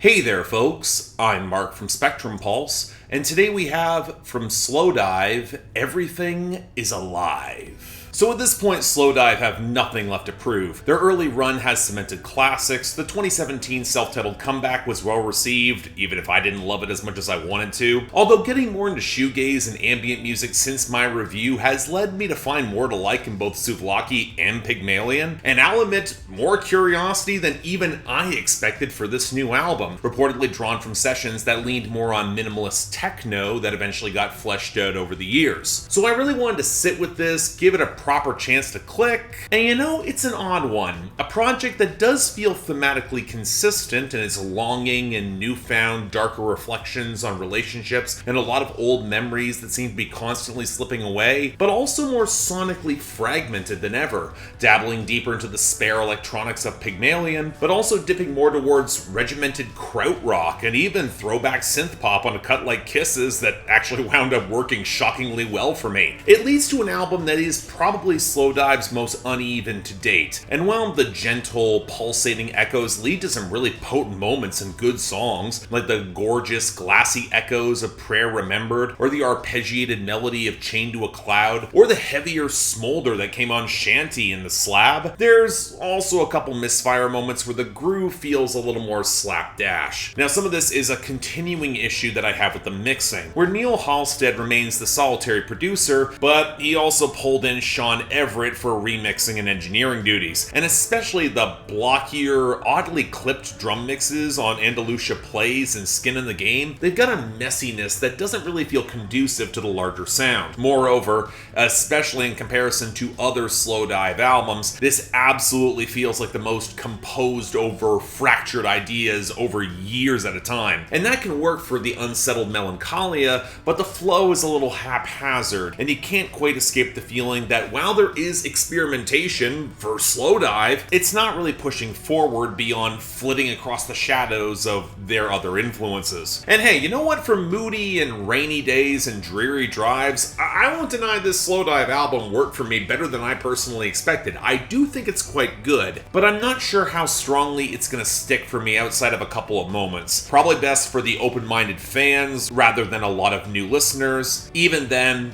Hey there folks, I'm Mark from Spectrum Pulse, and today we have from Slowdive, Everything is Alive. So at this point, Slowdive have nothing left to prove. Their early run has cemented classics, the 2017 self-titled comeback was well received, even if I didn't love it as much as I wanted to. Although getting more into shoegaze and ambient music since my review has led me to find more to like in both Souvlaki and Pygmalion, and I'll admit, more curiosity than even I expected for this new album, reportedly drawn from sessions that leaned more on minimalist techno that eventually got fleshed out over the years. So I really wanted to sit with this, give it a proper chance to click, and you know, it's an odd one. A project that does feel thematically consistent in its longing and newfound darker reflections on relationships and a lot of old memories that seem to be constantly slipping away, but also more sonically fragmented than ever, dabbling deeper into the spare electronics of Pygmalion, but also dipping more towards regimented krautrock and even throwback synth pop on a cut like Kisses that actually wound up working shockingly well for me. It leads to an album that is probably Slowdive's most uneven to date, and while the gentle, pulsating echoes lead to some really potent moments and good songs, like the gorgeous, glassy echoes of Prayer Remembered, or the arpeggiated melody of Chained to a Cloud, or the heavier smolder that came on Shanty in the Slab, there's also a couple misfire moments where the groove feels a little more slapdash. Now, some of this is a continuing issue that I have with the mixing, where Neil Halstead remains the solitary producer, but he also pulled in Sean Everett for remixing and engineering duties, and especially the blockier, oddly clipped drum mixes on Andalucia Plays and Skin in the Game. They've got a messiness that doesn't really feel conducive to the larger sound. Moreover, especially in comparison to other Slowdive albums, this absolutely feels like the most composed over fractured ideas over years at a time. And that can work for the unsettled melancholia, but the flow is a little haphazard, and you can't quite escape the feeling that while there is experimentation for Slowdive, it's not really pushing forward beyond flitting across the shadows of their other influences. And hey, you know what? For moody and rainy days and dreary drives, I won't deny this Slowdive album worked for me better than I personally expected. I do think it's quite good, but I'm not sure how strongly it's gonna stick for me outside of a couple of moments. Probably best for the open-minded fans rather than a lot of new listeners. Even then,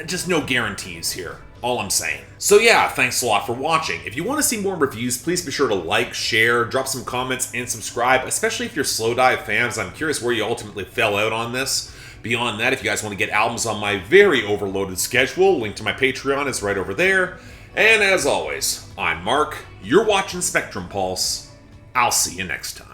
just no guarantees here. All I'm saying. So yeah, thanks a lot for watching. If you want to see more reviews, please be sure to like, share, drop some comments, and subscribe, especially if you're Slowdive fans. I'm curious where you ultimately fell out on this. Beyond that, if you guys want to get albums on my very overloaded schedule, link to my Patreon is right over there. And as always, I'm Mark, you're watching Spectrum Pulse. I'll see you next time.